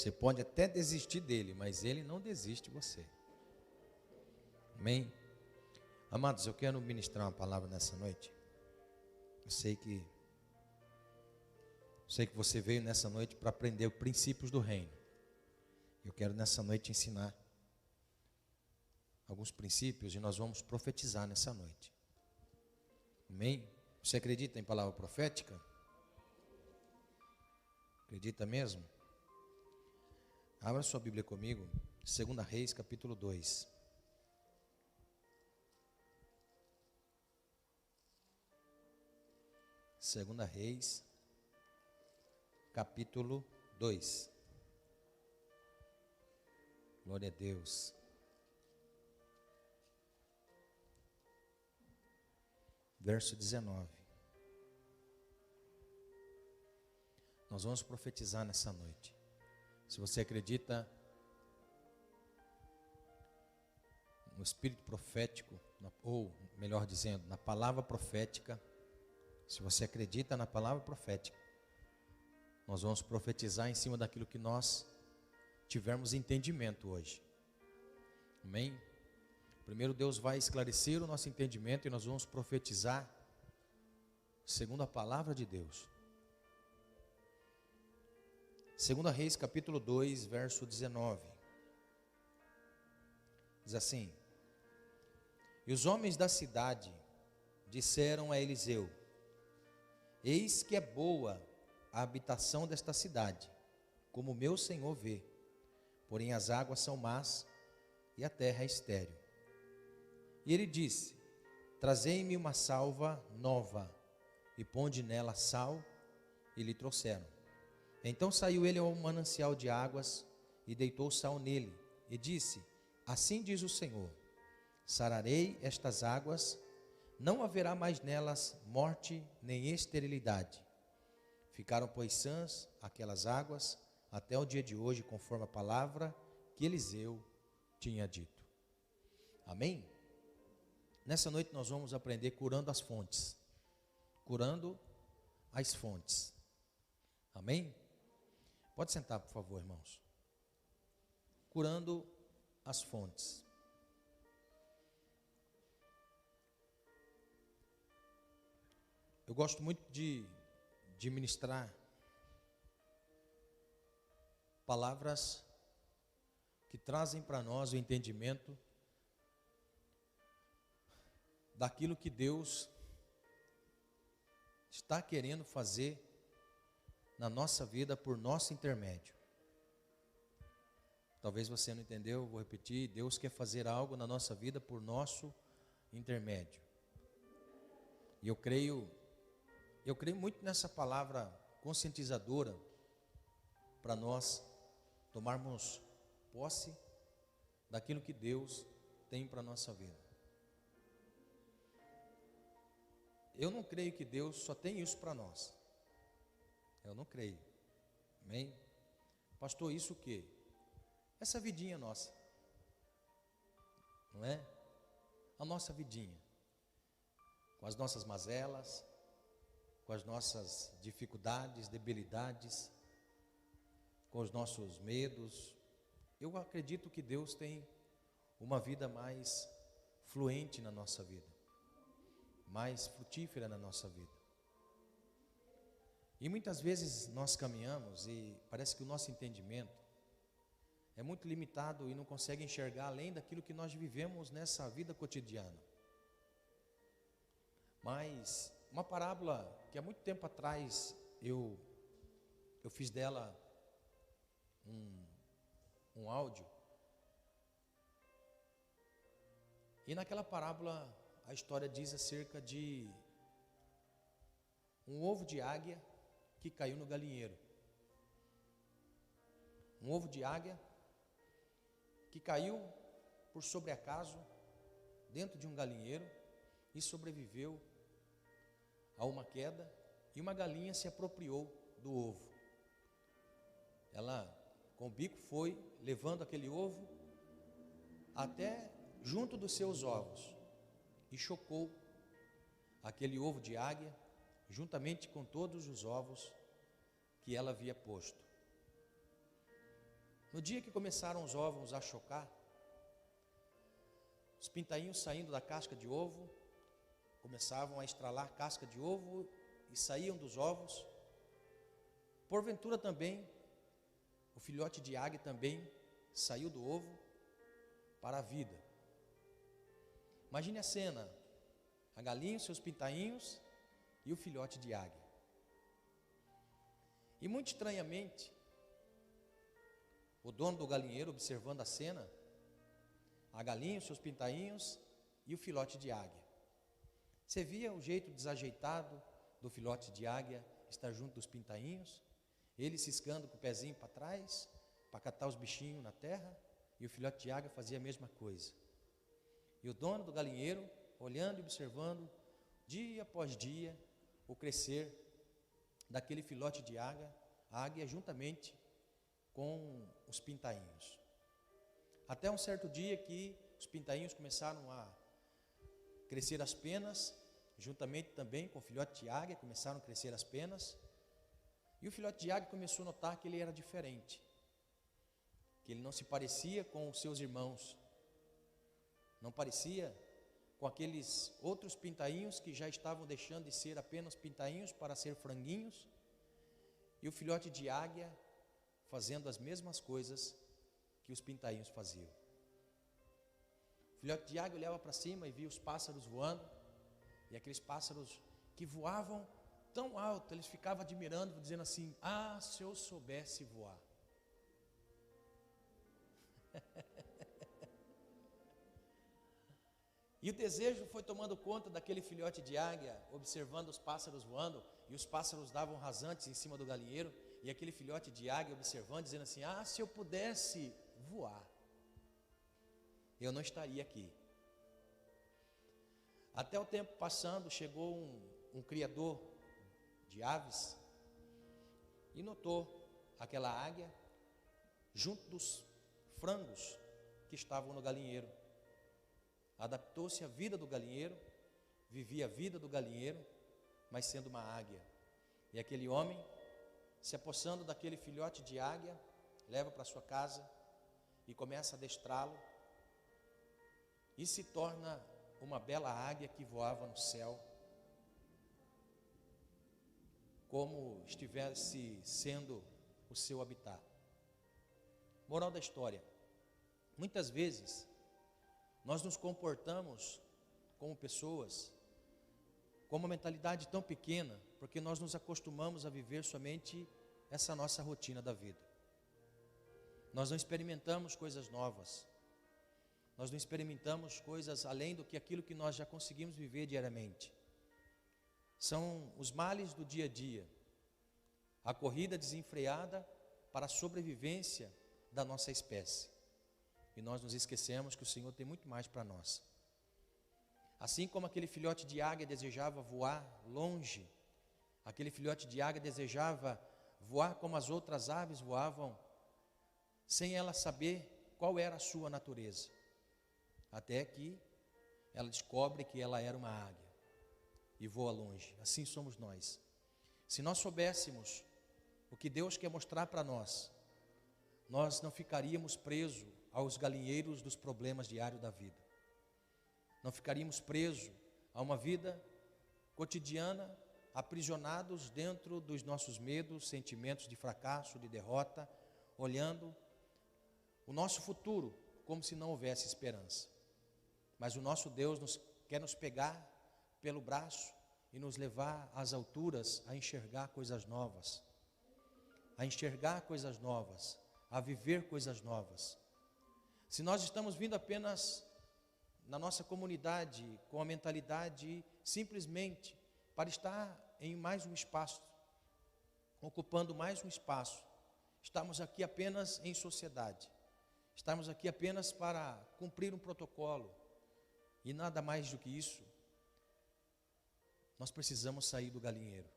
Você pode até desistir dele, mas ele não desiste de você. Amém? Amados, eu quero ministrar uma palavra nessa noite. Eu sei que você veio nessa noite para aprender os princípios do reino. Eu quero nessa noite ensinar alguns princípios e nós vamos profetizar nessa noite. Amém? Você acredita em palavra profética? Acredita mesmo? Abra sua Bíblia comigo, 2 Reis, capítulo 2. Segunda Reis, capítulo 2. Glória a Deus. Verso 19. Nós vamos profetizar nessa noite. Se você acredita no espírito profético, ou melhor dizendo, na palavra profética, se você acredita na palavra profética, nós vamos profetizar em cima daquilo que nós tivermos entendimento hoje. Amém? Primeiro Deus vai esclarecer o nosso entendimento e nós vamos profetizar segundo a palavra de Deus. 2 Reis, capítulo 2, verso 19. Diz assim: E os homens da cidade disseram a Eliseu: Eis que é boa a habitação desta cidade, como meu senhor vê, porém as águas são más e a terra é estéril. E ele disse: Trazei-me uma salva nova e ponde nela sal. E lhe trouxeram. Então saiu ele ao manancial de águas e deitou sal nele e disse: Assim diz o Senhor: Sararei estas águas, não haverá mais nelas morte nem esterilidade. Ficaram, pois, sãs aquelas águas até o dia de hoje, conforme a palavra que Eliseu tinha dito. Amém? Nessa noite nós vamos aprender curando as fontes. Curando as fontes. Amém? Pode sentar, por favor, irmãos. Curando as fontes. Eu gosto muito de ministrar palavras que trazem para nós o entendimento daquilo que Deus está querendo fazer na nossa vida por nosso intermédio. Talvez você não entendeu, vou repetir: Deus quer fazer algo na nossa vida por nosso intermédio. E eu creio muito nessa palavra conscientizadora para nós tomarmos posse daquilo que Deus tem para a nossa vida. Eu não creio que Deus só tem isso para nós. Eu não creio. Amém? Pastor, isso o quê? Essa vidinha nossa. Não é? A nossa vidinha. Com as nossas mazelas, com as nossas dificuldades, debilidades, com os nossos medos. Eu acredito que Deus tem uma vida mais fluente na nossa vida, mais frutífera na nossa vida. E muitas vezes nós caminhamos e parece que o nosso entendimento é muito limitado e não consegue enxergar além daquilo que nós vivemos nessa vida cotidiana. Mas uma parábola que há muito tempo atrás eu fiz dela um áudio. E naquela parábola a história diz acerca de um ovo de águia que caiu no galinheiro. Um ovo de águia que caiu por sobreacaso dentro de um galinheiro e sobreviveu a uma queda, e uma galinha se apropriou do ovo. Ela, com o bico, foi levando aquele ovo até junto dos seus ovos e chocou aquele ovo de águia juntamente com todos os ovos que ela havia posto. No dia que começaram os ovos a chocar, os pintainhos saindo da casca de ovo, começavam a estralar casca de ovo e saíam dos ovos. Porventura também, o filhote de águia também saiu do ovo para a vida. Imagine a cena, a galinha, os seus pintainhos e o filhote de águia. E muito estranhamente, o dono do galinheiro, observando a cena, a galinha, os seus pintainhos e o filhote de águia. Você via o jeito desajeitado do filhote de águia estar junto dos pintainhos, ele ciscando com o pezinho para trás, para catar os bichinhos na terra, e o filhote de águia fazia a mesma coisa. E o dono do galinheiro, olhando e observando, dia após dia, o crescer daquele filhote de águia juntamente com os pintainhos. Até um certo dia que os pintainhos começaram a crescer as penas, juntamente também com o filhote de águia, começaram a crescer as penas, e o filhote de águia começou a notar que ele era diferente, que ele não se parecia com os seus irmãos, não parecia com aqueles outros pintainhos que já estavam deixando de ser apenas pintainhos para ser franguinhos, e o filhote de águia fazendo as mesmas coisas que os pintainhos faziam. O filhote de águia olhava para cima e via os pássaros voando, e aqueles pássaros que voavam tão alto, eles ficavam admirando, dizendo assim: ah, se eu soubesse voar. E o desejo foi tomando conta daquele filhote de águia, observando os pássaros voando, e os pássaros davam rasantes em cima do galinheiro, e aquele filhote de águia observando, dizendo assim: ah, se eu pudesse voar, eu não estaria aqui. Até o tempo passando, chegou um criador de aves e notou aquela águia junto dos frangos que estavam no galinheiro. Adaptou-se à vida do galinheiro, vivia a vida do galinheiro, mas sendo uma águia. E aquele homem, se apossando daquele filhote de águia, leva para sua casa e começa a adestrá-lo, e se torna uma bela águia que voava no céu, como estivesse sendo o seu habitat. Moral da história: muitas vezes nós nos comportamos como pessoas com uma mentalidade tão pequena, porque nós nos acostumamos a viver somente essa nossa rotina da vida. Nós não experimentamos coisas novas, nós não experimentamos coisas além do que aquilo que nós já conseguimos viver diariamente. São os males do dia a dia, a corrida desenfreada para a sobrevivência da nossa espécie. E nós nos esquecemos que o Senhor tem muito mais para nós. Assim como aquele filhote de águia desejava voar longe, aquele filhote de águia desejava voar como as outras aves voavam, sem ela saber qual era a sua natureza. Até que ela descobre que ela era uma águia e voa longe. Assim somos nós. Se nós soubéssemos o que Deus quer mostrar para nós, nós não ficaríamos presos aos galinheiros dos problemas diários da vida. Não ficaríamos presos a uma vida cotidiana, aprisionados dentro dos nossos medos, sentimentos de fracasso, de derrota, olhando o nosso futuro como se não houvesse esperança. Mas o nosso Deus quer nos pegar pelo braço e nos levar às alturas a enxergar coisas novas, a viver coisas novas. Se nós estamos vindo apenas na nossa comunidade com a mentalidade simplesmente para estar em mais um espaço, ocupando mais um espaço, estamos aqui apenas em sociedade, estamos aqui apenas para cumprir um protocolo e nada mais do que isso, nós precisamos sair do galinheiro.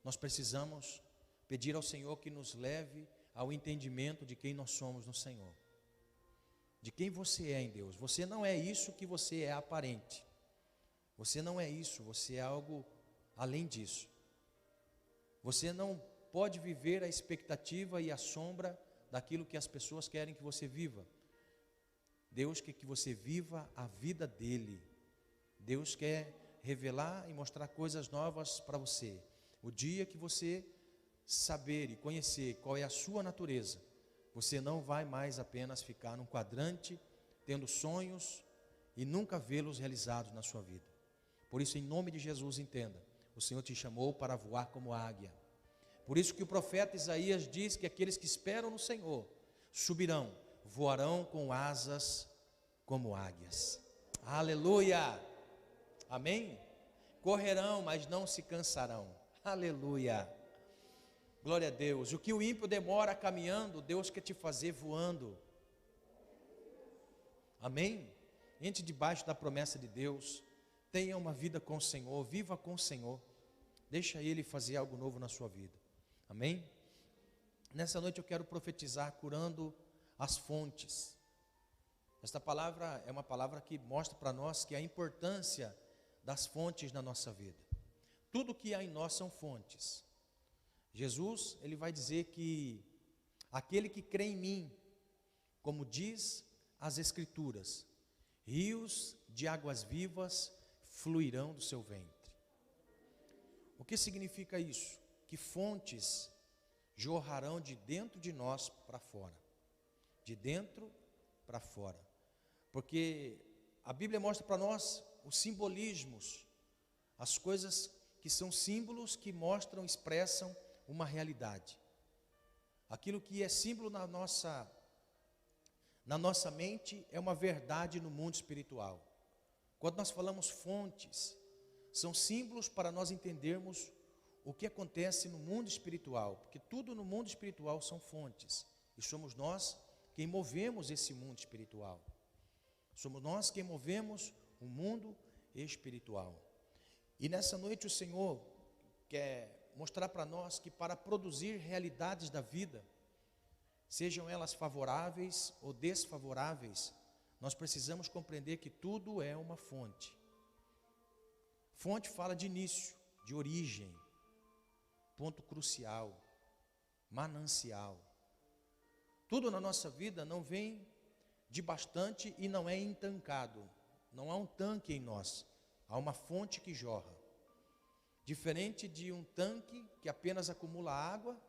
Nós precisamos pedir ao Senhor que nos leve ao entendimento de quem nós somos no Senhor, de quem você é em Deus. Você não é isso que você é aparente, você não é isso, você é algo além disso. Você não pode viver a expectativa e a sombra daquilo que as pessoas querem que você viva. Deus quer que você viva a vida dele. Deus quer revelar e mostrar coisas novas para você. O dia que você saber e conhecer qual é a sua natureza, você não vai mais apenas ficar num quadrante, tendo sonhos e nunca vê-los realizados na sua vida. Por isso, em nome de Jesus, entenda, o Senhor te chamou para voar como águia. Por isso que o profeta Isaías diz que aqueles que esperam no Senhor subirão, voarão com asas como águias. Aleluia! Amém? Correrão, mas não se cansarão. Aleluia! Glória a Deus. O que o ímpio demora caminhando, Deus quer te fazer voando. Amém? Entre debaixo da promessa de Deus. Tenha uma vida com o Senhor, viva com o Senhor. Deixa Ele fazer algo novo na sua vida. Amém? Nessa noite eu quero profetizar curando as fontes. Esta palavra é uma palavra que mostra para nós que a importância das fontes na nossa vida. Tudo que há em nós são fontes. Jesus, ele vai dizer que aquele que crê em mim, como diz as Escrituras, rios de águas vivas fluirão do seu ventre. O que significa isso? Que fontes jorrarão de dentro de nós para fora. De dentro para fora. Porque a Bíblia mostra para nós os simbolismos, as coisas que são símbolos que mostram, expressam uma realidade. Aquilo que é símbolo na nossa mente é uma verdade no mundo espiritual. Quando nós falamos fontes, são símbolos para nós entendermos o que acontece no mundo espiritual, porque tudo no mundo espiritual são fontes, e somos nós quem movemos esse mundo espiritual. Somos nós quem movemos o mundo espiritual. E nessa noite o Senhor quer mostrar para nós que para produzir realidades da vida, sejam elas favoráveis ou desfavoráveis, nós precisamos compreender que tudo é uma fonte. Fonte fala de início, de origem, ponto crucial, manancial. Tudo na nossa vida não vem de bastante e não é intancado. Não há um tanque em nós, há uma fonte que jorra. Diferente de um tanque que apenas acumula água,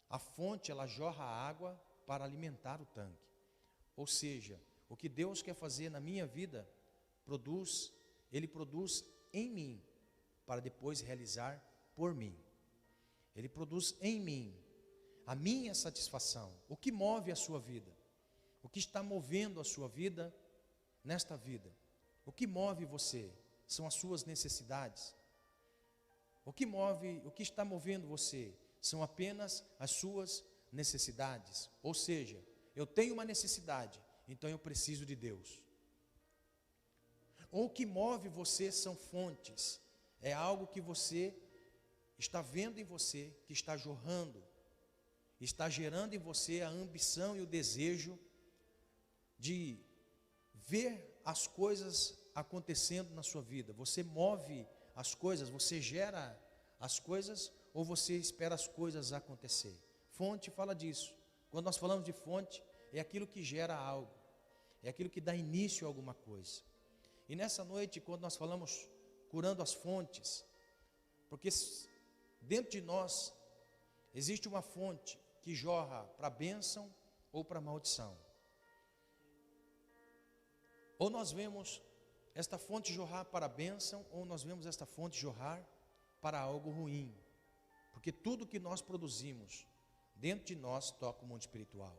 a fonte ela jorra água para alimentar o tanque. Ou seja, o que Deus quer fazer na minha vida, Ele produz em mim, para depois realizar por mim. Ele produz em mim a minha satisfação. O que move a sua vida? O que está movendo a sua vida nesta vida? O que move você? São as suas necessidades. O que está movendo você? São apenas as suas necessidades. Ou seja, eu tenho uma necessidade, então eu preciso de Deus. Ou o que move você são fontes. É algo que você está vendo em você, que está jorrando, está gerando em você a ambição e o desejo de ver as coisas acontecendo na sua vida. Você move as coisas, você gera as coisas ou você espera as coisas acontecer? Fonte fala disso. Quando nós falamos de fonte, é aquilo que gera algo, é aquilo que dá início a alguma coisa. E nessa noite, quando nós falamos curando as fontes, porque dentro de nós existe uma fonte que jorra para a bênção ou para a maldição. Ou nós vemos esta fonte jorrar para a bênção, ou nós vemos esta fonte jorrar para algo ruim. Porque tudo que nós produzimos dentro de nós toca o mundo espiritual.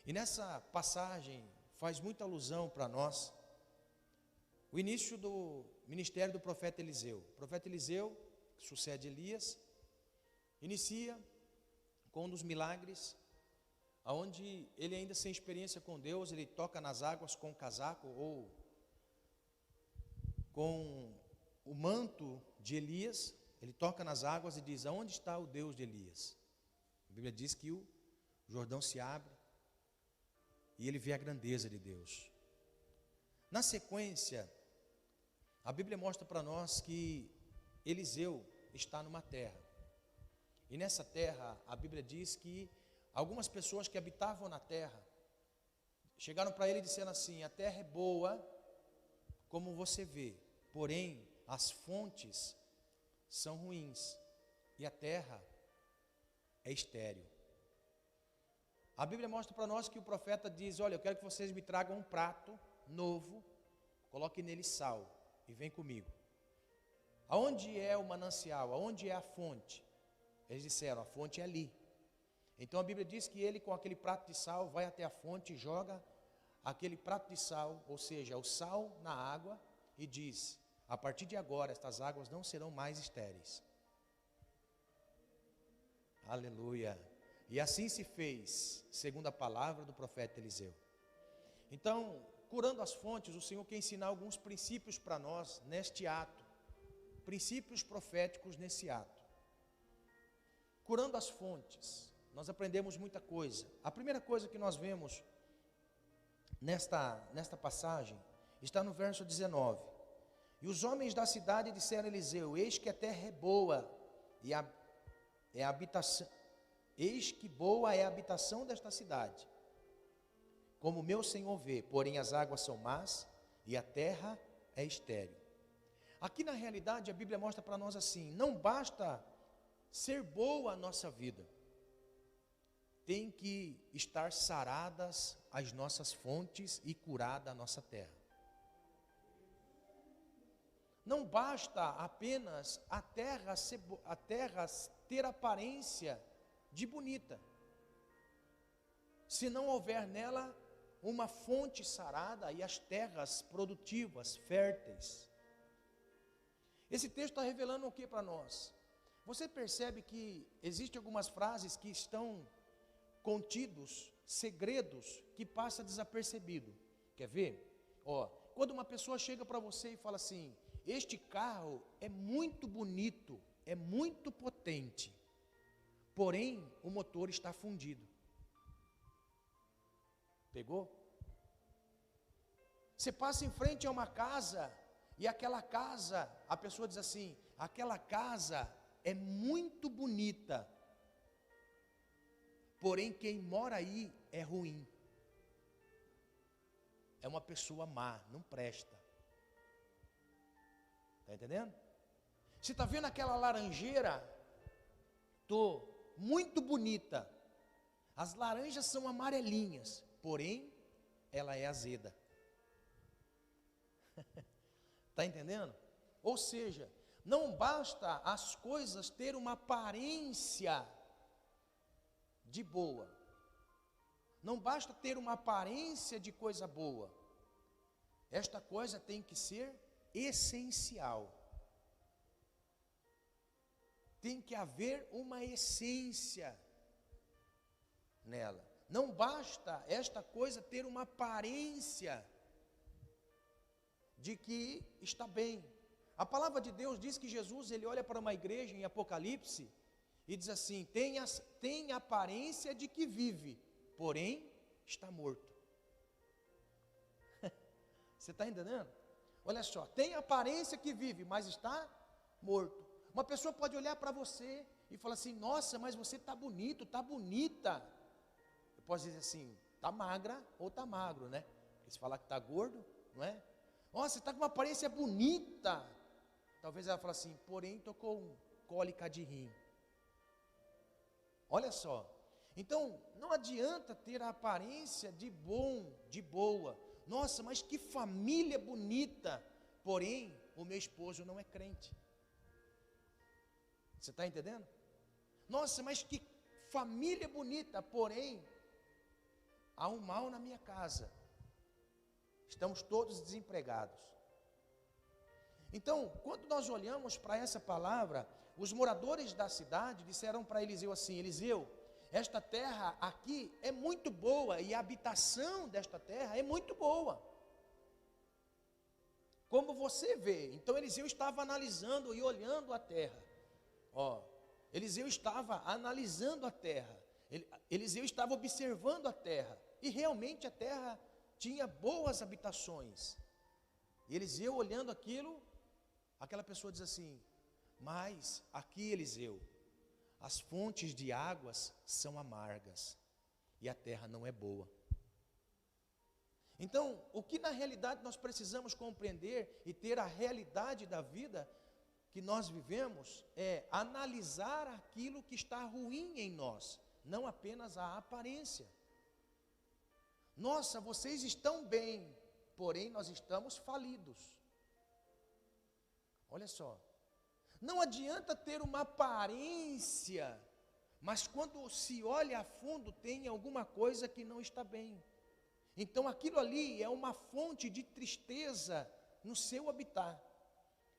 E nessa passagem faz muita alusão para nós o início do ministério do profeta Eliseu. O profeta Eliseu, que sucede Elias, inicia com um dos milagres, onde ele ainda sem experiência com Deus, ele toca nas águas com o casaco ou com o manto de Elias, ele toca nas águas e diz: aonde está o Deus de Elias? A Bíblia diz que o Jordão se abre e ele vê a grandeza de Deus. Na sequência, a Bíblia mostra para nós que Eliseu está numa terra. E nessa terra, a Bíblia diz que algumas pessoas que habitavam na terra, chegaram para ele dizendo assim: a terra é boa, como você vê, porém as fontes são ruins e a terra é estéril. A Bíblia mostra para nós que o profeta diz: olha, eu quero que vocês me tragam um prato novo, coloque nele sal e vem comigo. Aonde é o manancial? Aonde é a fonte? Eles disseram: a fonte é ali. Então a Bíblia diz que ele, com aquele prato de sal, vai até a fonte e joga aquele prato de sal, ou seja, o sal na água, e diz: a partir de agora estas águas não serão mais estéreis. Aleluia. E assim se fez, segundo a palavra do profeta Eliseu. Então, curando as fontes, o Senhor quer ensinar alguns princípios para nós neste ato, princípios proféticos nesse ato. Curando as fontes, nós aprendemos muita coisa. A primeira coisa que nós vemos nesta passagem está no verso 19. E os homens da cidade disseram a Eliseu: eis que a terra é boa, e é a habitação, eis que boa é a habitação desta cidade, como meu senhor vê, porém as águas são más, e a terra é estéril. Aqui na realidade a Bíblia mostra para nós assim: não basta ser boa a nossa vida, tem que estar saradas as nossas fontes e curada a nossa terra. Não basta apenas a terra ter aparência de bonita, se não houver nela uma fonte sarada e as terras produtivas, férteis. Esse texto está revelando o que para nós? Você percebe que existem algumas frases que estão contidos, segredos que passa desapercebido. Quer ver? Quando uma pessoa chega para você e fala assim: este carro é muito bonito, é muito potente, porém o motor está fundido. Pegou? Você passa em frente a uma casa e aquela casa, a pessoa diz assim: aquela casa é muito bonita, porém quem mora aí é ruim, é uma pessoa má, não presta. Está entendendo? Você está vendo aquela laranjeira? Muito bonita, as laranjas são amarelinhas, porém ela é azeda. Está entendendo? Ou seja, não basta as coisas ter uma aparência de boa, não basta ter uma aparência de coisa boa, esta coisa tem que ser essencial, tem que haver uma essência nela. Não basta esta coisa ter uma aparência de que está bem. A palavra de Deus diz que Jesus, ele olha para uma igreja em Apocalipse e diz assim: tem aparência de que vive, porém está morto. Você está entendendo? Olha só, tem aparência que vive, mas está morto. Uma pessoa pode olhar para você e falar assim: nossa, mas você está bonito, está bonita. Eu posso dizer assim: está magra ou está magro, né? Porque se falar que está gordo, não é? Nossa, você está com uma aparência bonita. Talvez ela fale assim: porém estou com cólica de rim. Olha só. Então, não adianta ter a aparência de bom, de boa. Nossa, mas que família bonita. Porém, o meu esposo não é crente. Você está entendendo? Nossa, mas que família bonita. Porém, há um mal na minha casa. Estamos todos desempregados. Então, quando nós olhamos para essa palavra, os moradores da cidade disseram para Eliseu assim: Eliseu, esta terra aqui é muito boa e a habitação desta terra é muito boa, como você vê. Então Eliseu estava analisando e olhando a terra. Eliseu estava analisando a terra, Eliseu estava observando a terra, e realmente a terra tinha boas habitações. E Eliseu olhando aquilo, aquela pessoa diz assim: mas aqui, Eliseu, as fontes de águas são amargas. e a terra não é boa. Então, o que na realidade nós precisamos compreender e ter a realidade da vida que nós vivemos é analisar aquilo que está ruim em nós, não apenas a aparência. Nossa, vocês estão bem, porém nós estamos falidos. Olha só, não adianta ter uma aparência, mas quando se olha a fundo tem alguma coisa que não está bem. Então aquilo ali é uma fonte de tristeza no seu habitat.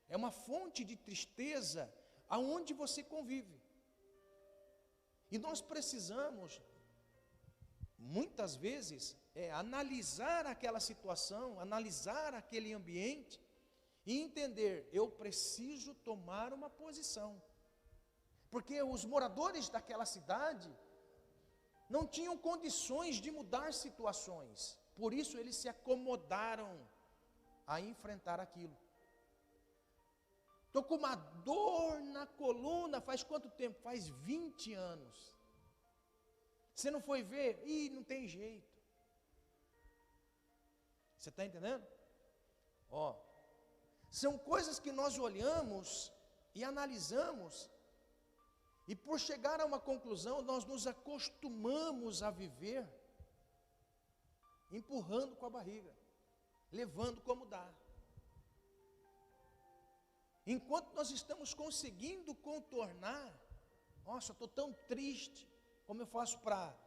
É uma fonte de tristeza aonde você convive. E nós precisamos, muitas vezes, analisar aquela situação, analisar aquele ambiente e entender, eu preciso tomar uma posição. Porque os moradores daquela cidade não tinham condições de mudar situações. Por isso eles se acomodaram a enfrentar aquilo. Estou com uma dor na coluna, faz quanto tempo? Faz 20 anos. Você não foi ver? Ih, não tem jeito. Você está entendendo? Ó, são coisas que nós olhamos e analisamos, e por chegar a uma conclusão, nós nos acostumamos a viver, empurrando com a barriga, levando como dá. Enquanto nós estamos conseguindo contornar, nossa, estou tão triste, como eu faço para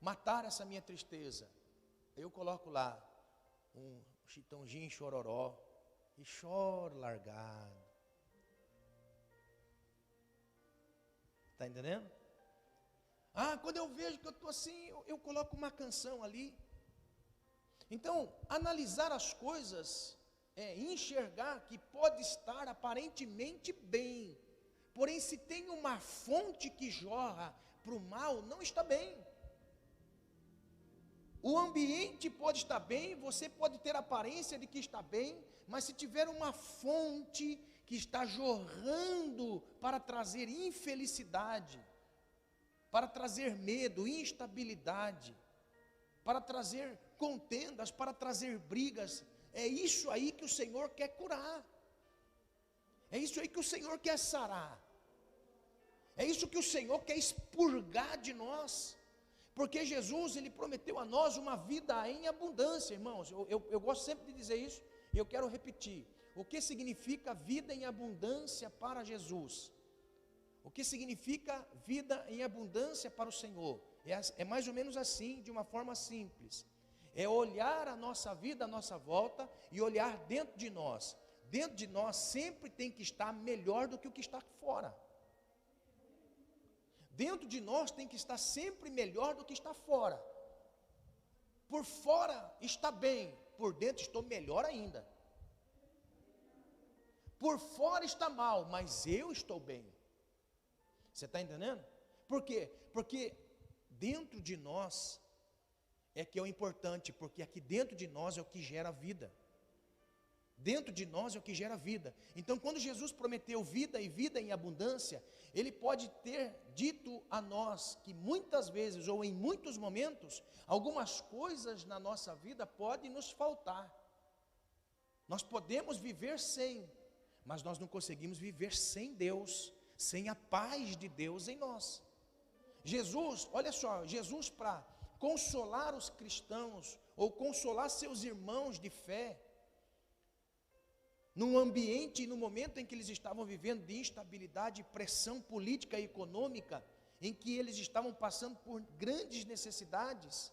matar essa minha tristeza? Eu coloco lá um Chitãozinho Chororó e choro largado. Está entendendo? Ah, quando eu vejo que eu estou assim, eu coloco uma canção ali. Então, analisar as coisas é enxergar que pode estar aparentemente bem, porém se tem uma fonte que jorra para o mal, não está bem. O ambiente pode estar bem, você pode ter aparência de que está bem, mas se tiver uma fonte que está jorrando para trazer infelicidade, para trazer medo, instabilidade, para trazer contendas, para trazer brigas, é isso aí que o Senhor quer curar. É isso aí que o Senhor quer sarar. É isso que o Senhor quer expurgar de nós. Porque Jesus, Ele prometeu a nós uma vida em abundância, irmãos. Eu gosto sempre de dizer isso, e eu quero repetir. O que significa vida em abundância para Jesus? O que significa vida em abundância para o Senhor? É mais ou menos assim, de uma forma simples. É olhar a nossa vida, a nossa volta, e olhar dentro de nós. Dentro de nós sempre tem que estar melhor do que o que está fora. Dentro de nós tem que estar sempre melhor do que está fora. Por fora está bem, por dentro estou melhor ainda. Por fora está mal, mas eu estou bem. Você está entendendo? Por quê? Porque dentro de nós é que é o importante, porque aqui dentro de nós é o que gera vida. Dentro de nós é o que gera vida. Então, quando Jesus prometeu vida e vida em abundância, Ele pode ter dito a nós que muitas vezes, ou em muitos momentos, algumas coisas na nossa vida podem nos faltar. Nós podemos viver sem, mas nós não conseguimos viver sem Deus, sem a paz de Deus em nós. Jesus, olha só, Jesus para consolar os cristãos, ou consolar seus irmãos de fé, num ambiente e no momento em que eles estavam vivendo de instabilidade, pressão política e econômica, em que eles estavam passando por grandes necessidades,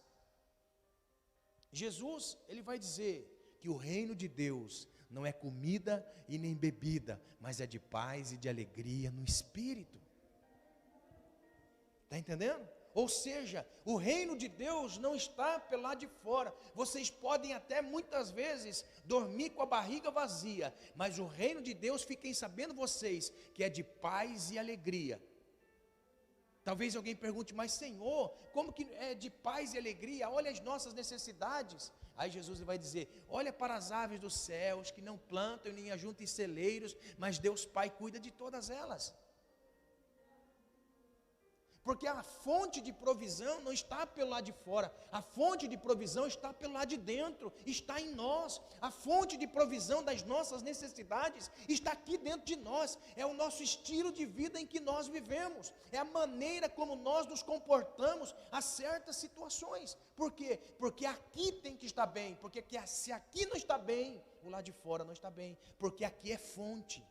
Jesus, Ele vai dizer que o reino de Deus não é comida e nem bebida, mas é de paz e de alegria no Espírito. Está entendendo? Ou seja, o reino de Deus não está pelo lado de fora. Vocês podem até muitas vezes dormir com a barriga vazia, mas o reino de Deus, fiquem sabendo vocês, que é de paz e alegria. Talvez alguém pergunte, mas Senhor, como que é de paz e alegria? Olha as nossas necessidades. Aí Jesus vai dizer, olha para as aves dos céus, que não plantam nem ajuntam em celeiros, mas Deus Pai cuida de todas elas. Porque a fonte de provisão não está pelo lado de fora, a fonte de provisão está pelo lado de dentro, está em nós. A fonte de provisão das nossas necessidades está aqui dentro de nós, é o nosso estilo de vida em que nós vivemos, é a maneira como nós nos comportamos a certas situações. Por quê? Porque aqui tem que estar bem, porque se aqui não está bem, o lado de fora não está bem, porque aqui é fonte.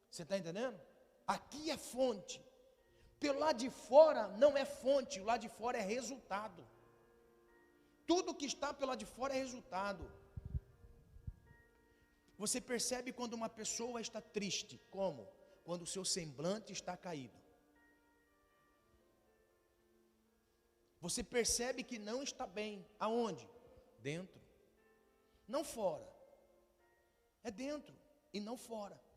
Você está entendendo? Aqui é fonte. Pelo lado de fora não é fonte, o lado de fora é resultado. Tudo que está pelo lado de fora é resultado. Você percebe quando uma pessoa está triste, como? Quando o seu semblante está caído. Você percebe que não está bem, aonde? Dentro, não fora. É dentro e não fora.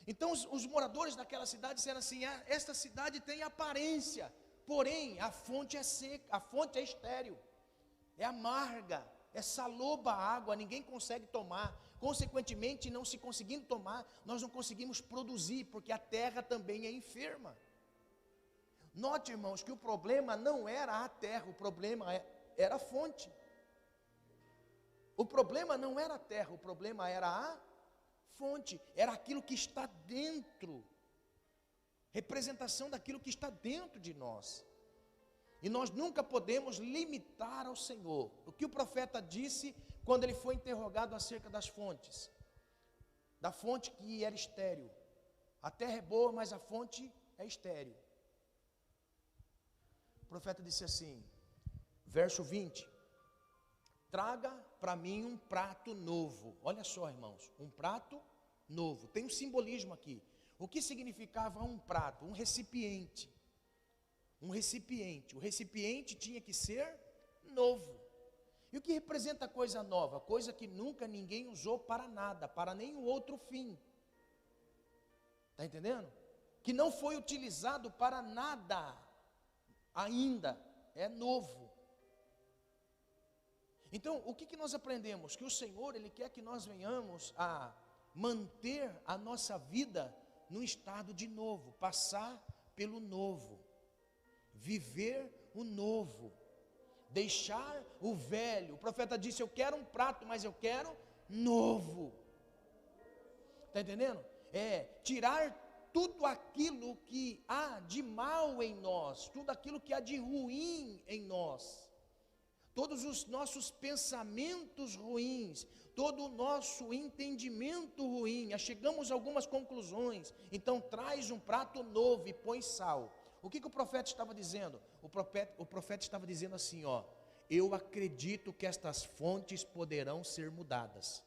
Então os moradores daquela cidade disseram assim: esta cidade tem aparência, porém a fonte é seca, a fonte é estéril, é amarga, é saloba a água, ninguém consegue tomar. Consequentemente, não se conseguindo tomar, nós não conseguimos produzir, porque a terra também é enferma. Note, irmãos, que o problema não era a terra, o problema era a fonte. O problema não era a terra, o problema era a fonte, era aquilo que está dentro, representação daquilo que está dentro de nós. E nós nunca podemos limitar ao Senhor. O que o profeta disse quando ele foi interrogado acerca das fontes, da fonte que era estéril. A terra é boa, mas a fonte é estéril. O profeta disse assim, verso 20: traga para mim um prato novo. Olha só, irmãos, um prato novo. Tem um simbolismo aqui. O que significava um prato? Um recipiente. Um recipiente. O recipiente tinha que ser novo. E o que representa coisa nova? Coisa que nunca ninguém usou para nada, para nenhum outro fim. Está entendendo? Que não foi utilizado para nada ainda. É novo. Então, o que nós aprendemos? Que o Senhor, Ele quer que nós venhamos a manter a nossa vida no estado de novo, passar pelo novo, viver o novo, deixar o velho. O profeta disse: eu quero um prato, mas eu quero novo. Está entendendo? É tirar tudo aquilo que há de mal em nós, tudo aquilo que há de ruim em nós. Todos os nossos pensamentos ruins, todo o nosso entendimento ruim, chegamos a algumas conclusões. Então traz um prato novo e põe sal. O que o profeta estava dizendo? O profeta estava dizendo assim, ó: eu acredito que estas fontes poderão ser mudadas.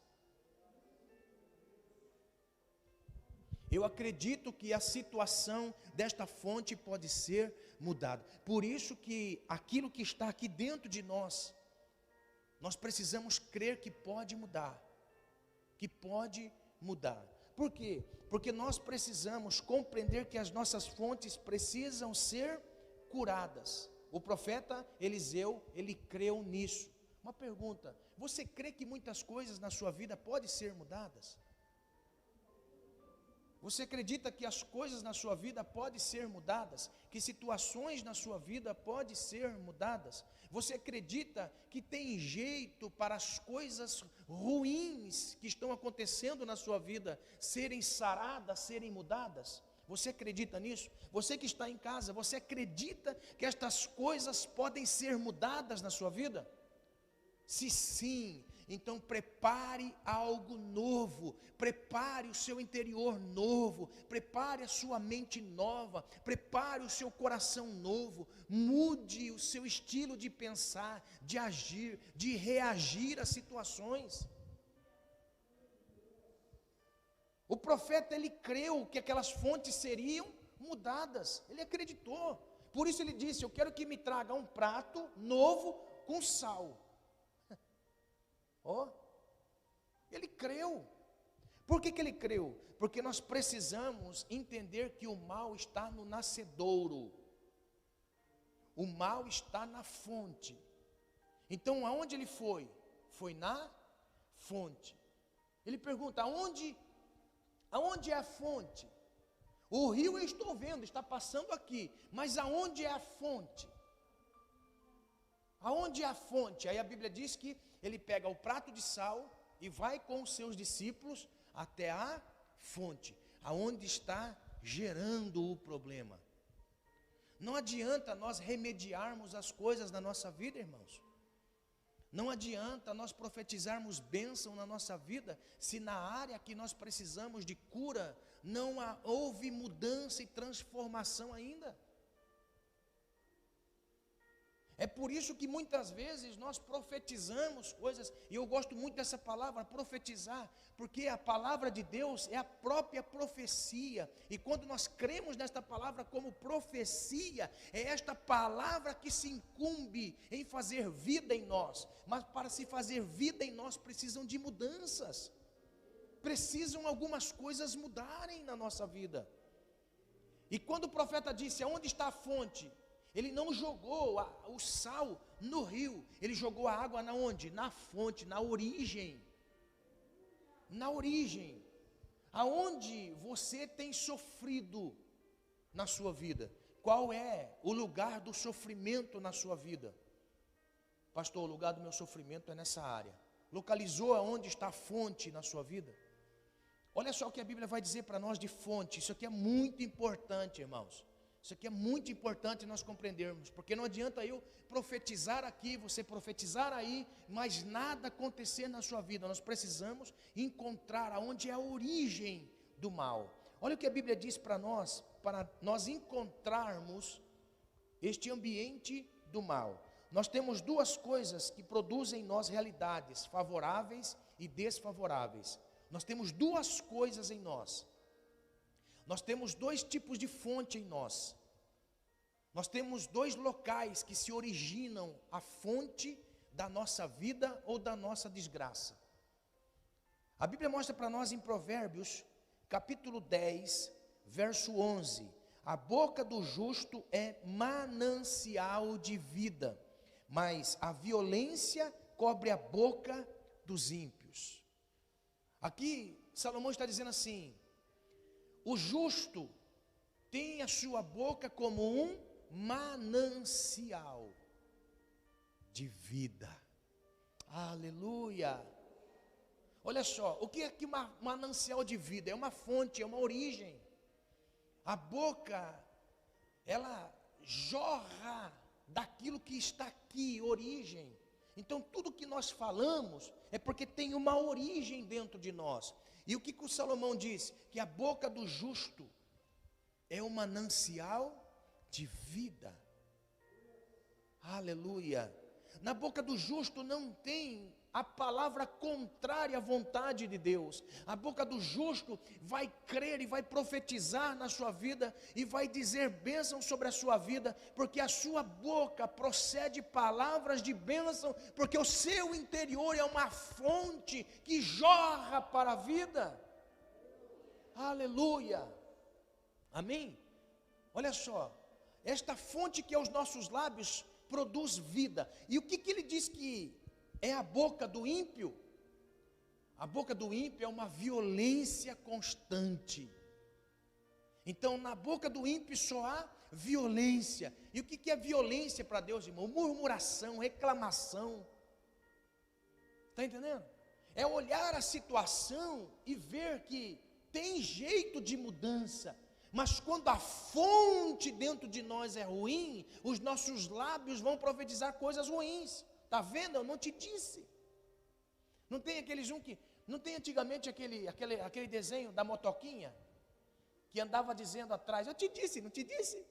Eu acredito que a situação desta fonte pode ser mudada. Por isso que aquilo que está aqui dentro de nós, nós precisamos crer que pode mudar. Que pode mudar. Por quê? Porque nós precisamos compreender que as nossas fontes precisam ser curadas. O profeta Eliseu, ele creu nisso. Uma pergunta: você crê que muitas coisas na sua vida podem ser mudadas? Você acredita que as coisas na sua vida podem ser mudadas? Que situações na sua vida podem ser mudadas? Você acredita que tem jeito para as coisas ruins que estão acontecendo na sua vida serem saradas, serem mudadas? Você acredita nisso? Você que está em casa, você acredita que estas coisas podem ser mudadas na sua vida? Se sim, então prepare algo novo, prepare o seu interior novo, prepare a sua mente nova, prepare o seu coração novo, mude o seu estilo de pensar, de agir, de reagir a situações. O profeta, ele creu que aquelas fontes seriam mudadas, ele acreditou, por isso ele disse: eu quero que me traga um prato novo com sal. Oh, ele creu. Por que ele creu? Porque nós precisamos entender que o mal está no nascedouro, o mal está na fonte. Então aonde ele foi? Foi na fonte. Ele pergunta: aonde é a fonte? O rio eu estou vendo, está passando aqui, mas aonde é a fonte? Aonde é a fonte? Aí a Bíblia diz que ele pega o prato de sal e vai com os seus discípulos até a fonte, aonde está gerando o problema. Não adianta nós remediarmos as coisas na nossa vida, irmãos. Não adianta nós profetizarmos bênção na nossa vida, se na área que nós precisamos de cura, não houve mudança e transformação ainda. É por isso que muitas vezes nós profetizamos coisas, e eu gosto muito dessa palavra, profetizar, porque a palavra de Deus é a própria profecia, e quando nós cremos nesta palavra como profecia, é esta palavra que se incumbe em fazer vida em nós, mas para se fazer vida em nós precisam de mudanças, precisam algumas coisas mudarem na nossa vida. E quando o profeta disse, aonde está a fonte? Ele não jogou o sal no rio, ele jogou a água na onde? Na fonte, na origem. Na origem. Aonde você tem sofrido na sua vida? Qual é o lugar do sofrimento na sua vida? Pastor, o lugar do meu sofrimento é nessa área. Localizou aonde está a fonte na sua vida? Olha só o que a Bíblia vai dizer para nós de fonte. Isso aqui é muito importante, irmãos. Isso aqui é muito importante nós compreendermos, porque não adianta eu profetizar aqui, você profetizar aí, mas nada acontecer na sua vida. Nós precisamos encontrar aonde é a origem do mal. Olha o que a Bíblia diz para nós encontrarmos este ambiente do mal. Nós temos duas coisas que produzem em nós realidades favoráveis e desfavoráveis. Nós temos duas coisas em nós. Nós temos dois tipos de fonte em nós. Nós temos dois locais que se originam a fonte da nossa vida ou da nossa desgraça. A Bíblia mostra para nós em Provérbios, capítulo 10, verso 11. A boca do justo é manancial de vida, mas a violência cobre a boca dos ímpios. Aqui, Salomão está dizendo assim: o justo tem a sua boca como um manancial de vida. Aleluia. Olha só, o que é que manancial de vida? É uma fonte, é uma origem. A boca, ela jorra daquilo que está aqui, origem. Então tudo que nós falamos é porque tem uma origem dentro de nós. E o que o Salomão diz? Que a boca do justo é um manancial de vida. Aleluia. Na boca do justo não tem a palavra contrária à vontade de Deus. A boca do justo vai crer e vai profetizar na sua vida e vai dizer bênção sobre a sua vida, porque a sua boca procede palavras de bênção, porque o seu interior é uma fonte que jorra para a vida. Aleluia. Amém? Olha só, esta fonte que é os nossos lábios produz vida. E o que ele diz que é a boca do ímpio? A boca do ímpio é uma violência constante. Então na boca do ímpio só há violência. E o que é violência para Deus, irmão? Murmuração, reclamação. Está entendendo? É olhar a situação e ver que tem jeito de mudança, mas quando a fonte dentro de nós é ruim, os nossos lábios vão profetizar coisas ruins. Está vendo? Eu não te disse. Não tem aqueles não tem antigamente aquele desenho da motoquinha que andava dizendo atrás, eu te disse, não te disse?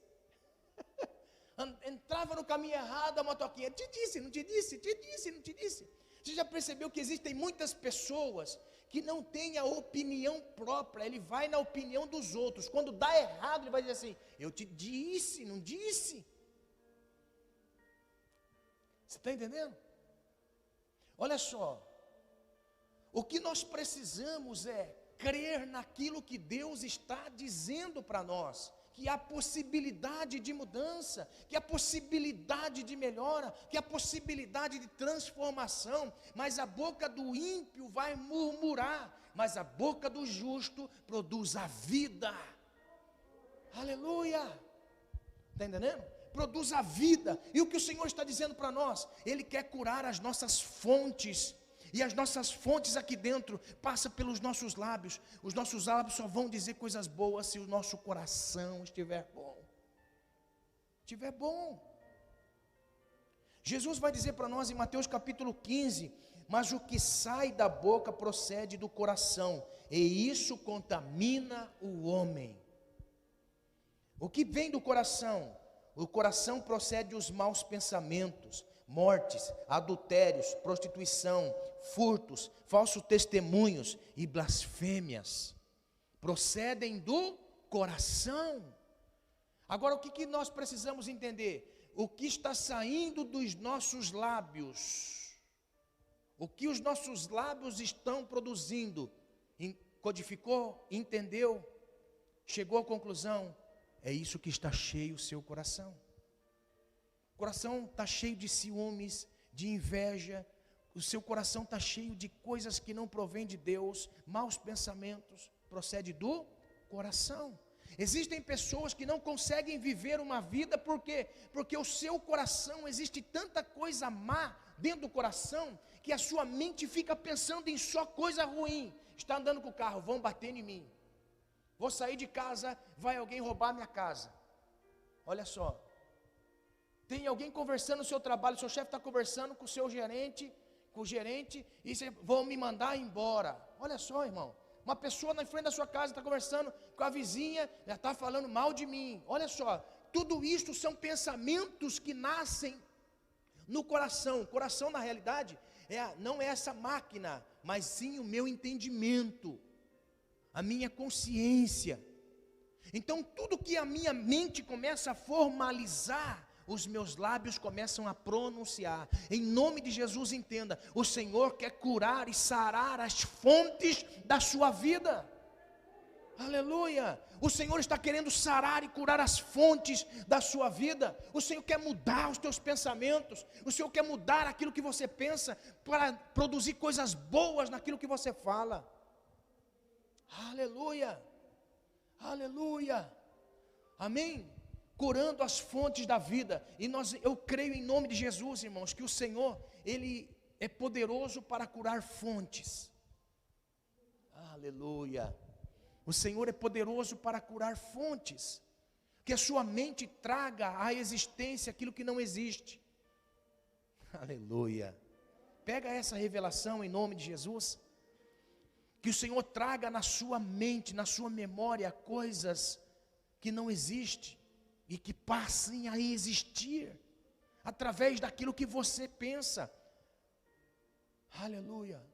Entrava no caminho errado a motoquinha, te disse, não te disse? Te disse, não te disse? Você já percebeu que existem muitas pessoas que não têm a opinião própria, ele vai na opinião dos outros. Quando dá errado, ele vai dizer assim, eu te disse, não disse? Você está entendendo? Olha só, o que nós precisamos é crer naquilo que Deus está dizendo para nós, que há possibilidade de mudança, que há possibilidade de melhora, que há possibilidade de transformação, mas a boca do ímpio vai murmurar, mas a boca do justo produz a vida. Aleluia. Está entendendo? Produz a vida. E o que o Senhor está dizendo para nós? Ele quer curar as nossas fontes. E as nossas fontes aqui dentro passam pelos nossos lábios. Os nossos lábios só vão dizer coisas boas se o nosso coração estiver bom. Estiver bom. Jesus vai dizer para nós em Mateus capítulo 15: mas o que sai da boca procede do coração, e isso contamina o homem. O que vem do coração? O coração procede os maus pensamentos, mortes, adultérios, prostituição, furtos, falsos testemunhos e blasfêmias. Procedem do coração. Agora, o que nós precisamos entender? O que está saindo dos nossos lábios, o que os nossos lábios estão produzindo, codificou, entendeu, chegou à conclusão, é isso que está cheio o seu coração. O coração está cheio de ciúmes, de inveja, o seu coração está cheio de coisas que não provém de Deus, maus pensamentos, procede do coração. Existem pessoas que não conseguem viver uma vida, por quê? Porque o seu coração, existe tanta coisa má dentro do coração, que a sua mente fica pensando em só coisa ruim. Está andando com o carro, vão bater em mim. Vou sair de casa, vai alguém roubar minha casa. Olha só. Tem alguém conversando no seu trabalho, seu chefe está conversando com o seu gerente, e vão me mandar embora. Olha só, irmão. Uma pessoa na frente da sua casa está conversando com a vizinha, já está falando mal de mim. Olha só, tudo isso são pensamentos que nascem no coração. O coração, na realidade, não é essa máquina, mas sim o meu entendimento, a minha consciência. Então, tudo que a minha mente começa a formalizar, os meus lábios começam a pronunciar. Em nome de Jesus, entenda, o Senhor quer curar e sarar as fontes da sua vida. Aleluia. O Senhor está querendo sarar e curar as fontes da sua vida. O Senhor quer mudar os teus pensamentos. O Senhor quer mudar aquilo que você pensa, para produzir coisas boas naquilo que você fala. Aleluia. Aleluia. Amém. Curando as fontes da vida. E eu creio em nome de Jesus, irmãos, que o Senhor, Ele é poderoso para curar fontes. Aleluia. O Senhor é poderoso para curar fontes. Que a sua mente traga à existência aquilo que não existe. Aleluia. Pega essa revelação em nome de Jesus. Que o Senhor traga na sua mente, na sua memória, coisas que não existem e que passem a existir através daquilo que você pensa. Aleluia.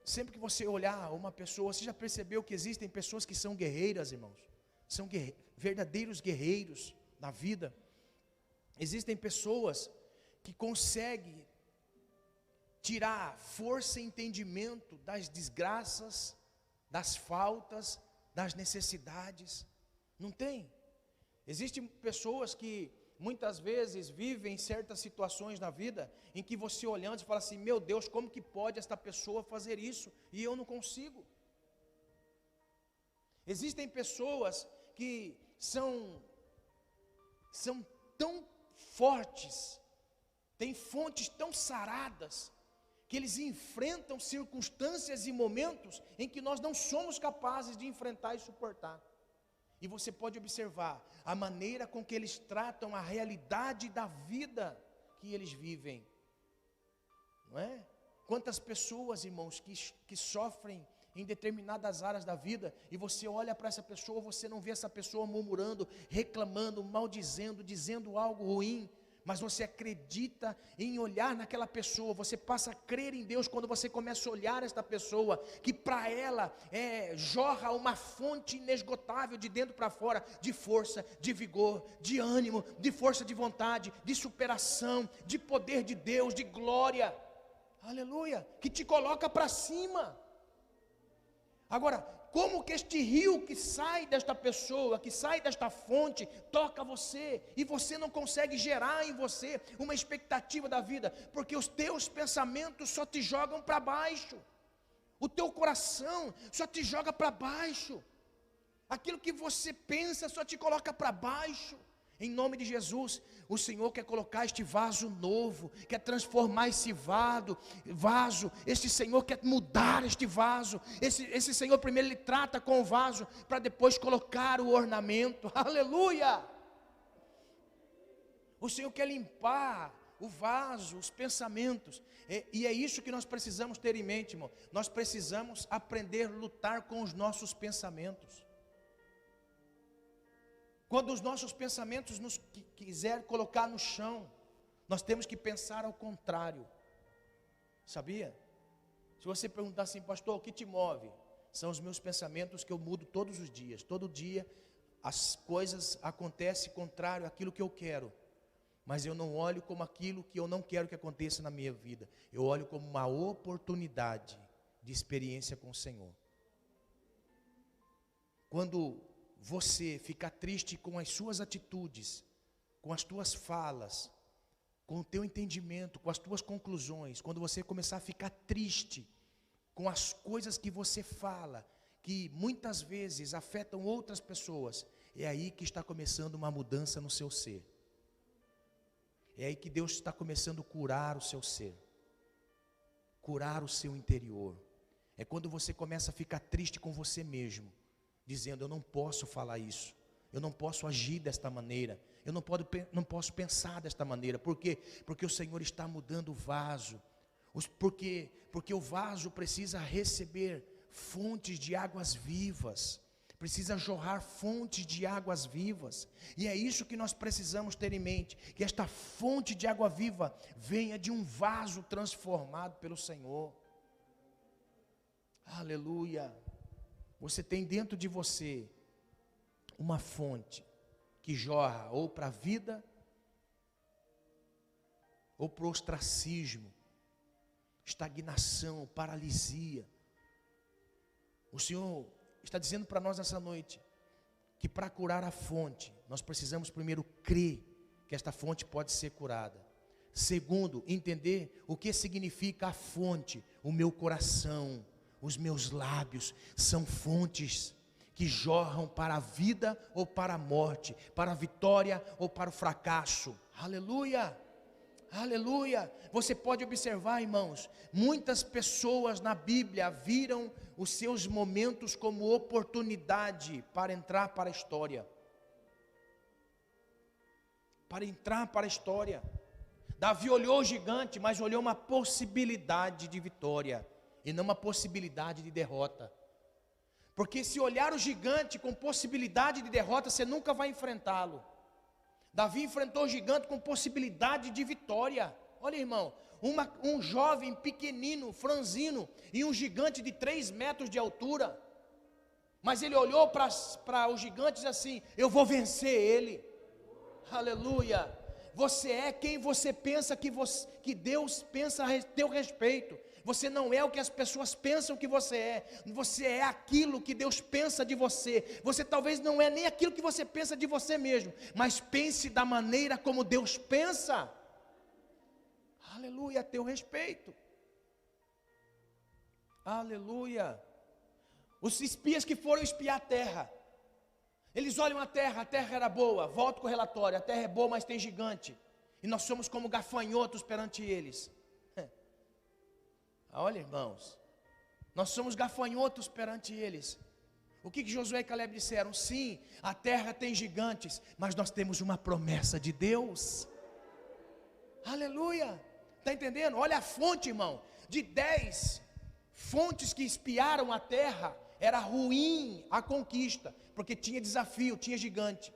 Sempre que você olhar uma pessoa, você já percebeu que existem pessoas que são guerreiras, irmãos? São verdadeiros guerreiros na vida. Existem pessoas que conseguem tirar força e entendimento das desgraças, das faltas, das necessidades. Não tem? Existem pessoas que muitas vezes vivem certas situações na vida em que você olhando e fala assim, meu Deus, como que pode esta pessoa fazer isso e eu não consigo? Existem pessoas que são tão fortes, têm fontes tão saradas, que eles enfrentam circunstâncias e momentos em que nós não somos capazes de enfrentar e suportar. E você pode observar a maneira com que eles tratam a realidade da vida que eles vivem. Não é? Quantas pessoas, irmãos, que sofrem em determinadas áreas da vida, e você olha para essa pessoa, você não vê essa pessoa murmurando, reclamando, maldizendo, dizendo algo ruim, mas você acredita em olhar naquela pessoa, você passa a crer em Deus quando você começa a olhar esta pessoa, que para ela jorra uma fonte inesgotável de dentro para fora, de força, de vigor, de ânimo, de força de vontade, de superação, de poder de Deus, de glória, aleluia, que te coloca para cima. Agora, como que este rio que sai desta pessoa, que sai desta fonte, toca você, e você não consegue gerar em você uma expectativa da vida, porque os teus pensamentos só te jogam para baixo, o teu coração só te joga para baixo. Aquilo que você pensa só te coloca para baixo. Em nome de Jesus, o Senhor quer colocar este vaso novo, quer transformar esse vaso, este Senhor quer mudar este vaso, esse Senhor primeiro Ele trata com o vaso, para depois colocar o ornamento, aleluia! O Senhor quer limpar o vaso, os pensamentos, e é isso que nós precisamos ter em mente, irmão. Nós precisamos aprender a lutar com os nossos pensamentos. Quando os nossos pensamentos nos quiser colocar no chão, nós temos que pensar ao contrário. Sabia? Se você perguntar assim, pastor, o que te move? São os meus pensamentos que eu mudo todos os dias. Todo dia as coisas acontecem contrário àquilo que eu quero. Mas eu não olho como aquilo que eu não quero que aconteça na minha vida. Eu olho como uma oportunidade de experiência com o Senhor. Quando você ficar triste com as suas atitudes, com as tuas falas, com o teu entendimento, com as tuas conclusões, quando você começar a ficar triste com as coisas que você fala, que muitas vezes afetam outras pessoas, é aí que está começando uma mudança no seu ser. É aí que Deus está começando a curar o seu ser, curar o seu interior. É quando você começa a ficar triste com você mesmo, dizendo, eu não posso falar isso, eu não posso agir desta maneira, eu não posso pensar desta maneira. Por quê? Porque o Senhor está mudando o vaso, porque o vaso precisa receber fontes de águas vivas, precisa jorrar fontes de águas vivas, e é isso que nós precisamos ter em mente, que esta fonte de água viva venha de um vaso transformado pelo Senhor. Aleluia! Você tem dentro de você uma fonte que jorra ou para a vida, ou para o ostracismo, estagnação, paralisia. O Senhor está dizendo para nós nessa noite, que para curar a fonte, nós precisamos primeiro crer que esta fonte pode ser curada. Segundo, entender o que significa a fonte, o meu coração. Os meus lábios são fontes que jorram para a vida ou para a morte, para a vitória ou para o fracasso. Aleluia! Aleluia! Você pode observar, irmãos, muitas pessoas na Bíblia viram os seus momentos como oportunidade para entrar para a história. Para entrar para a história. Davi olhou o gigante, mas olhou uma possibilidade de vitória e não uma possibilidade de derrota. Porque se olhar o gigante com possibilidade de derrota, você nunca vai enfrentá-lo. Davi enfrentou o gigante com possibilidade de vitória. Olha, irmão, um jovem pequenino, franzino, e um gigante de 3 metros de altura. Mas ele olhou para o gigante e disse assim, eu vou vencer ele. Aleluia! Você é quem você pensa que Deus pensa a teu respeito. Você não é o que as pessoas pensam que você é. Você é aquilo que Deus pensa de você. Você talvez não é nem aquilo que você pensa de você mesmo, mas pense da maneira como Deus pensa. Aleluia, a teu respeito. Aleluia. Os espias que foram espiar a terra, eles olham a terra era boa, volta com o relatório, a terra é boa, mas tem gigante, e nós somos como gafanhotos perante eles. Olha, irmãos, nós somos gafanhotos perante eles. O que Josué e Caleb disseram? Sim, a terra tem gigantes, mas nós temos uma promessa de Deus. Aleluia, está entendendo? Olha a fonte, irmão, de 10 fontes que espiaram a terra, era ruim a conquista, porque tinha desafio, tinha gigante.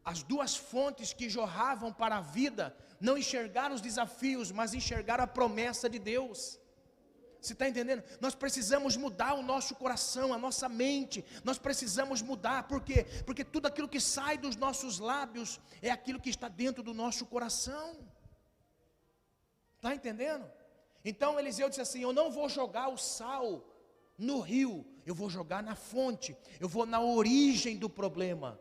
As 2 fontes que jorravam para a vida, não enxergaram os desafios, mas enxergaram a promessa de Deus. Você está entendendo? Nós precisamos mudar o nosso coração, a nossa mente. Nós precisamos mudar, por quê? Porque tudo aquilo que sai dos nossos lábios é aquilo que está dentro do nosso coração. Está entendendo? Então Eliseu disse assim, eu não vou jogar o sal no rio, eu vou jogar na fonte, eu vou na origem do problema.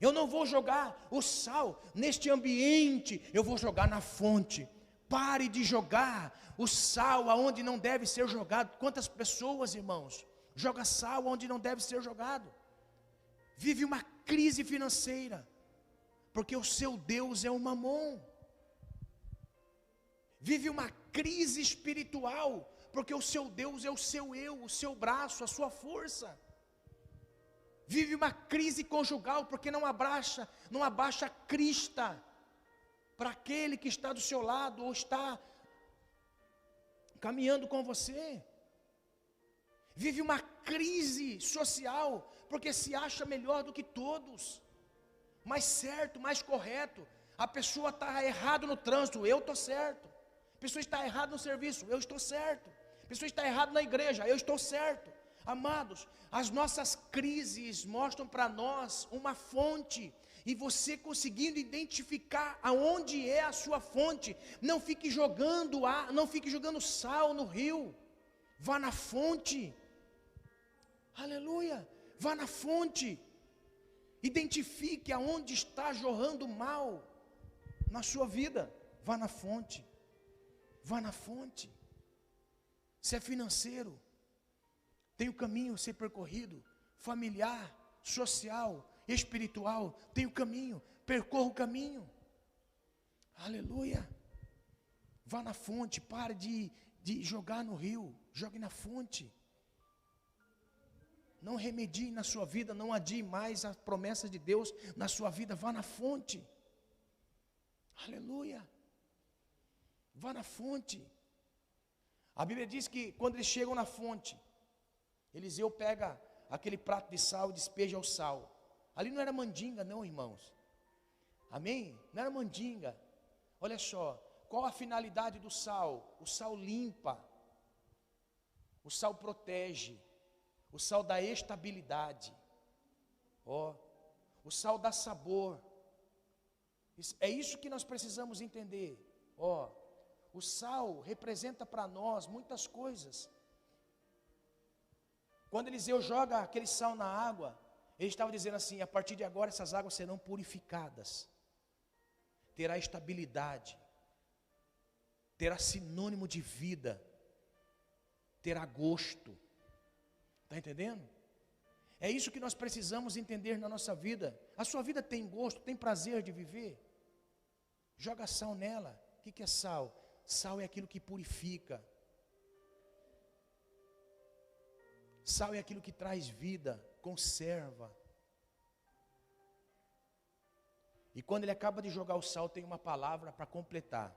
Eu não vou jogar o sal neste ambiente, eu vou jogar na fonte. Pare de jogar o sal aonde não deve ser jogado. Quantas pessoas, irmãos, joga sal onde não deve ser jogado. Vive uma crise financeira, porque o seu Deus é o Mamon. Vive uma crise espiritual, porque o seu Deus é o seu eu, o seu braço, a sua força. Vive uma crise conjugal, porque não abaixa a crista para aquele que está do seu lado ou está caminhando com você. Vive uma crise social, porque se acha melhor do que todos, mais certo, mais correto. A pessoa está errada no trânsito, eu estou certo. A pessoa está errada no serviço, eu estou certo. A pessoa está errada na igreja, eu estou certo. Amados, as nossas crises mostram para nós uma fonte, e você conseguindo identificar aonde é a sua fonte, não fique jogando sal no rio, vá na fonte. Aleluia, vá na fonte, identifique aonde está jorrando mal na sua vida, vá na fonte, vá na fonte. Se é financeiro, tem o caminho a ser percorrido, familiar, social, espiritual, tem o caminho, percorra o caminho. Aleluia, vá na fonte, pare de jogar no rio, jogue na fonte. Não remedie na sua vida, não adie mais as promessas de Deus na sua vida, vá na fonte. Aleluia, vá na fonte. A Bíblia diz que quando eles chegam na fonte, Eliseu pega aquele prato de sal e despeja o sal. Ali não era mandinga não, irmãos. Amém? Não era mandinga. Olha só, qual a finalidade do sal? O sal limpa, o sal protege, o sal dá estabilidade, o sal dá sabor. É isso que nós precisamos entender. O sal representa para nós muitas coisas. Quando Eliseu joga aquele sal na água, ele estava dizendo assim: a partir de agora essas águas serão purificadas, terá estabilidade, terá sinônimo de vida, terá gosto. Está entendendo? É isso que nós precisamos entender na nossa vida. A sua vida tem gosto, tem prazer de viver? Joga sal nela. O que é sal? Sal é aquilo que purifica. Sal é aquilo que traz vida, conserva. E quando ele acaba de jogar o sal, tem uma palavra para completar.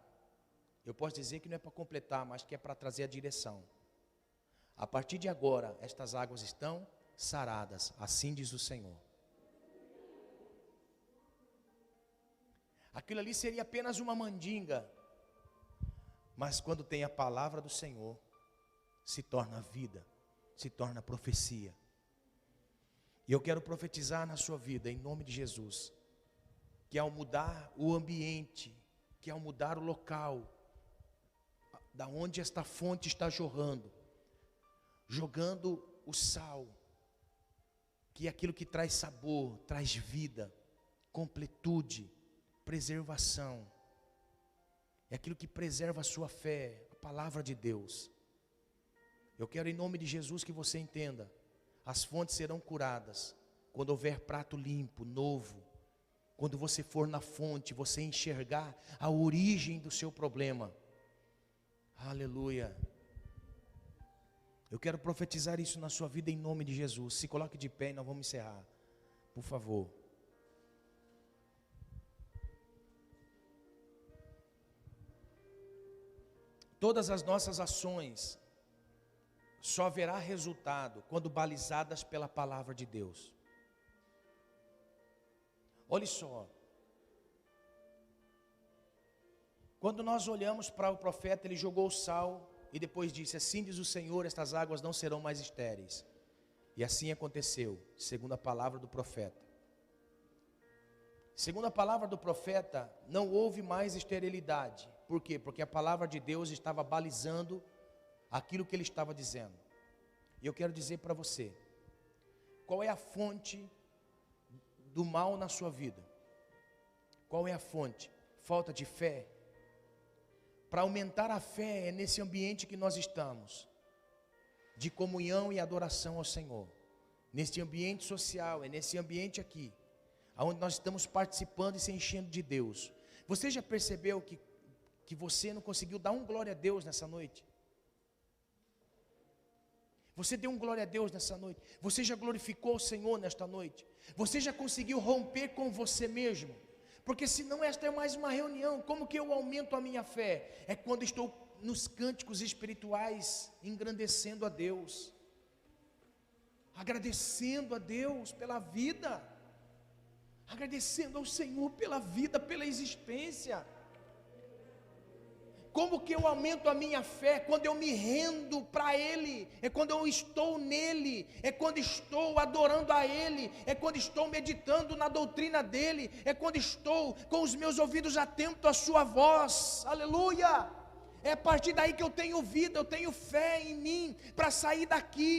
Eu posso dizer que não é para completar, mas que é para trazer a direção. A partir de agora, estas águas estão saradas, assim diz o Senhor. Aquilo ali seria apenas uma mandinga, mas quando tem a palavra do Senhor, se torna vida, se torna profecia. E eu quero profetizar na sua vida, em nome de Jesus, que ao mudar o ambiente, que ao mudar o local, da onde esta fonte está jorrando, jogando o sal, que é aquilo que traz sabor, traz vida, completude, preservação, é aquilo que preserva a sua fé, a palavra de Deus. Eu quero em nome de Jesus que você entenda, as fontes serão curadas, quando houver prato limpo, novo, quando você for na fonte, você enxergar a origem do seu problema. Aleluia. Eu quero profetizar isso na sua vida em nome de Jesus. Se coloque de pé e nós vamos encerrar, por favor. Todas as nossas ações só haverá resultado quando balizadas pela palavra de Deus. Olhe só, quando nós olhamos para o profeta, ele jogou o sal e depois disse: assim diz o Senhor, estas águas não serão mais estéreis. E assim aconteceu, segundo a palavra do profeta. Segundo a palavra do profeta, não houve mais esterilidade. Por quê? Porque a palavra de Deus estava balizando aquilo que ele estava dizendo. E eu quero dizer para você, qual é a fonte do mal na sua vida? Qual é a fonte? Falta de fé? Para aumentar a fé é nesse ambiente que nós estamos, de comunhão e adoração ao Senhor, neste ambiente social, é nesse ambiente aqui, onde nós estamos participando e se enchendo de Deus. Você já percebeu que você não conseguiu dar um glória a Deus nessa noite? Você deu um glória a Deus nessa noite? Você já glorificou o Senhor nesta noite? Você já conseguiu romper com você mesmo? Porque senão esta é mais uma reunião. Como que eu aumento a minha fé? É quando estou nos cânticos espirituais, engrandecendo a Deus, agradecendo a Deus pela vida, agradecendo ao Senhor pela vida, pela existência. Como que eu aumento a minha fé? Quando eu me rendo para Ele, é quando eu estou nele, é quando estou adorando a Ele, é quando estou meditando na doutrina dEle, é quando estou com os meus ouvidos atentos à sua voz, aleluia. É a partir daí que eu tenho vida, eu tenho fé em mim, para sair daqui.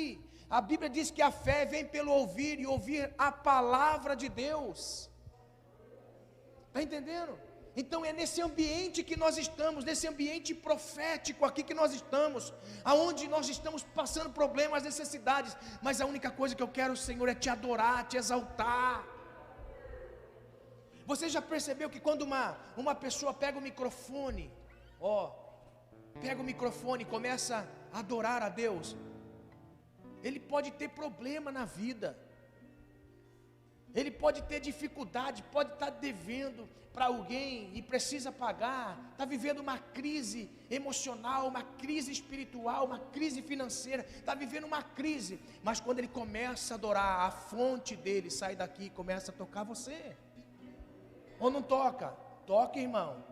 A Bíblia diz que a fé vem pelo ouvir, e ouvir a palavra de Deus. Está entendendo? Então é nesse ambiente que nós estamos, nesse ambiente profético aqui que nós estamos, aonde nós estamos passando problemas, necessidades, mas a única coisa que eu quero, Senhor, é te adorar, te exaltar. Você já percebeu que quando uma pessoa pega o microfone, pega o microfone e começa a adorar a Deus, ele pode ter problema na vida, ele pode ter dificuldade, pode estar devendo para alguém e precisa pagar, está vivendo uma crise emocional, uma crise espiritual, uma crise financeira, está vivendo uma crise, mas quando ele começa a adorar, a fonte dele sai daqui e começa a tocar você, ou não toca? Toca, irmão.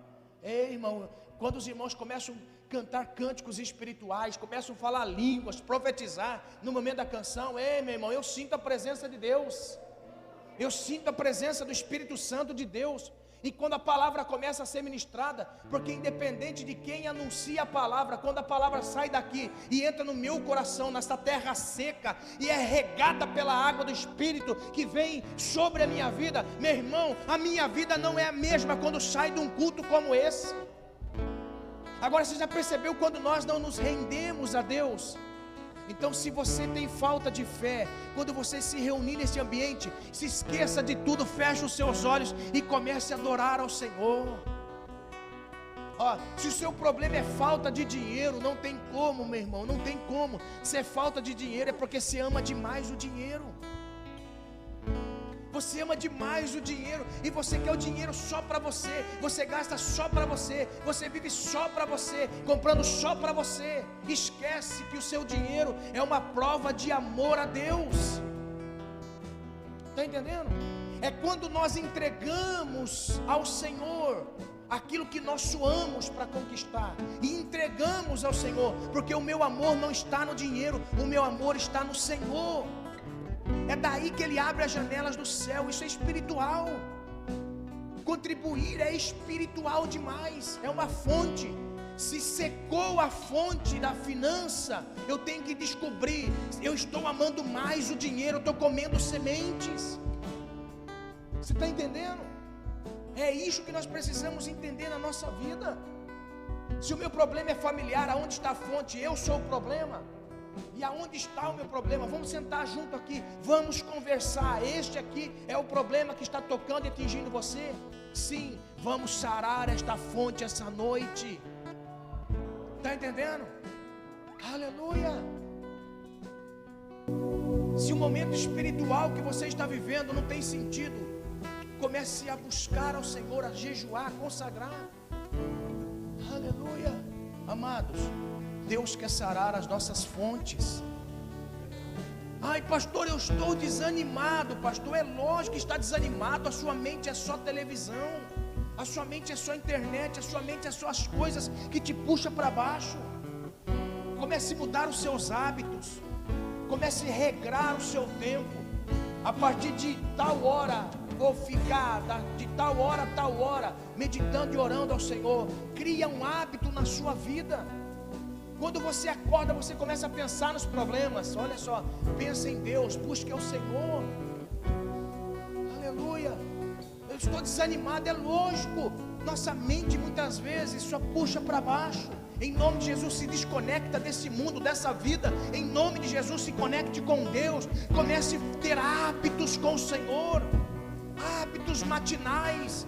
Ei, irmão, quando os irmãos começam a cantar cânticos espirituais, começam a falar línguas, profetizar, no momento da canção, ei, meu irmão, eu sinto a presença de Deus, eu sinto a presença do Espírito Santo de Deus. E quando a palavra começa a ser ministrada, porque independente de quem anuncia a palavra, quando a palavra sai daqui e entra no meu coração, nessa terra seca, e é regada pela água do Espírito que vem sobre a minha vida, meu irmão, a minha vida não é a mesma quando sai de um culto como esse. Agora você já percebeu quando nós não nos rendemos a Deus? Então, se você tem falta de fé, quando você se reunir nesse ambiente, se esqueça de tudo, feche os seus olhos e comece a adorar ao Senhor. Se o seu problema é falta de dinheiro, não tem como, meu irmão, não tem como. Se é falta de dinheiro, é porque você ama demais o dinheiro. Você ama demais o dinheiro e você quer o dinheiro só para você. Você gasta só para você. Você vive só para você, comprando só para você. Esquece que o seu dinheiro é uma prova de amor a Deus. Está entendendo? É quando nós entregamos ao Senhor aquilo que nós suamos para conquistar, e entregamos ao Senhor, porque o meu amor não está no dinheiro, o meu amor está no Senhor. É daí que Ele abre as janelas do céu. Isso é espiritual. Contribuir é espiritual demais. É uma fonte. Se secou a fonte da finança, eu tenho que descobrir. Eu estou amando mais o dinheiro. Eu estou comendo sementes. Você está entendendo? É isso que nós precisamos entender na nossa vida. Se o meu problema é familiar, aonde está a fonte? Eu sou o problema. E aonde está o meu problema? Vamos sentar junto aqui, vamos conversar. Este aqui é o problema que está tocando e atingindo você? Sim, vamos sarar esta fonte essa noite. Está entendendo? Aleluia. Se o momento espiritual que você está vivendo não tem sentido, comece a buscar ao Senhor, a jejuar, a consagrar. Aleluia. Amados, Deus quer sarar as nossas fontes. Ai, pastor, eu estou desanimado. Pastor, é lógico que está desanimado. A sua mente é só televisão, a sua mente é só internet, a sua mente é só as coisas que te puxam para baixo. Comece a mudar os seus hábitos, comece a regrar o seu tempo. A partir de tal hora, vou ficar de tal hora a tal hora meditando e orando ao Senhor. Cria um hábito na sua vida. Quando você acorda, você começa a pensar nos problemas. Olha só, pensa em Deus, busque ao Senhor. Aleluia. Eu estou desanimado, é lógico. nossa mente muitas vezes só puxa para baixo. Em nome de Jesus, se desconecta desse mundo, dessa vida. Em nome de Jesus, se conecte com Deus. Comece a ter hábitos com o Senhor, hábitos matinais,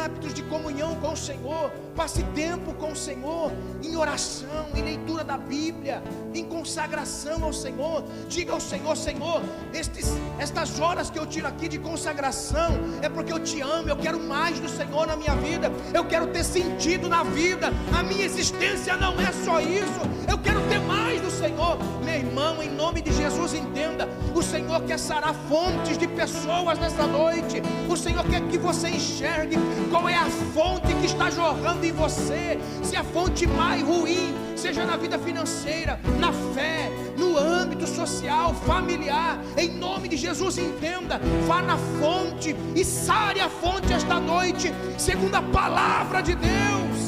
hábitos de comunhão com o Senhor. Passe tempo com o Senhor, em oração, em leitura da Bíblia, em consagração ao Senhor. Diga ao Senhor: Senhor, estas horas que eu tiro aqui de consagração é porque eu te amo, eu quero mais do Senhor na minha vida, eu quero ter sentido na vida, a minha existência não é só isso, eu quero ter mais do Senhor. Meu irmão, em nome de Jesus, entenda: o Senhor quer sarar fontes de pessoas nessa noite. O Senhor quer que você enxergue qual é a fonte que está jorrando em você. Se a fonte mais ruim, seja na vida financeira, na fé, no âmbito social, familiar, em nome de Jesus, entenda: vá na fonte e sare a fonte esta noite, segundo a palavra de Deus.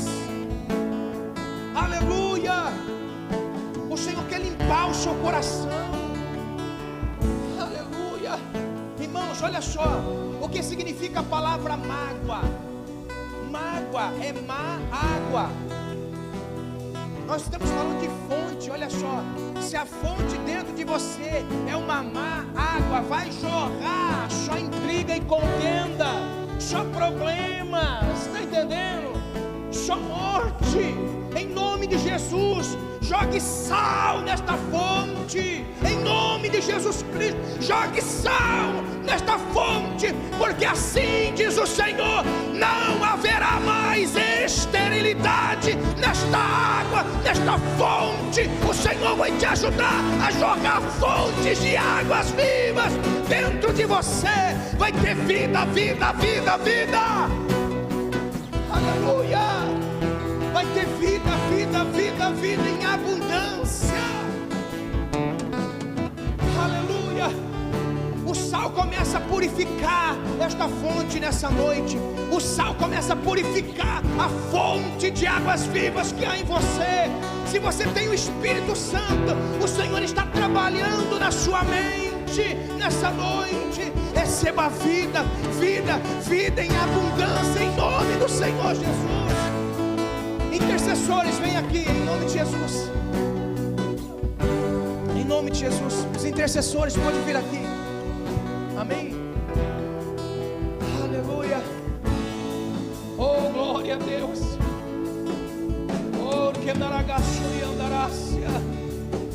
Aleluia! O Senhor quer limpar o seu coração. Aleluia! Irmãos, olha só o que significa a palavra mágoa. Mágoa é má água. Nós estamos falando de fonte. Olha só, se a fonte dentro de você é uma má água, vai jorrar só intriga e contenda, só problemas, está entendendo? Só morte. Em nome de Jesus, jogue sal nesta fonte. Em nome de Jesus Cristo, jogue sal nesta fonte, porque assim diz o Senhor: não haverá mais esterilidade nesta água, nesta fonte. O Senhor vai te ajudar a jogar fontes de águas vivas dentro de você. Vai ter vida, vida, vida, vida. Aleluia! Vai ter vida, vida, vida, vida em abundância. Aleluia! O sal começa a purificar esta fonte nessa noite. O sal começa a purificar a fonte de águas vivas que há em você. Se você tem o Espírito Santo, o Senhor está trabalhando na sua mente nessa noite. Receba vida, vida, vida em abundância, em nome do Senhor Jesus. Intercessores, vem aqui, em nome de Jesus. Em nome de Jesus. Os intercessores podem vir aqui. Amém.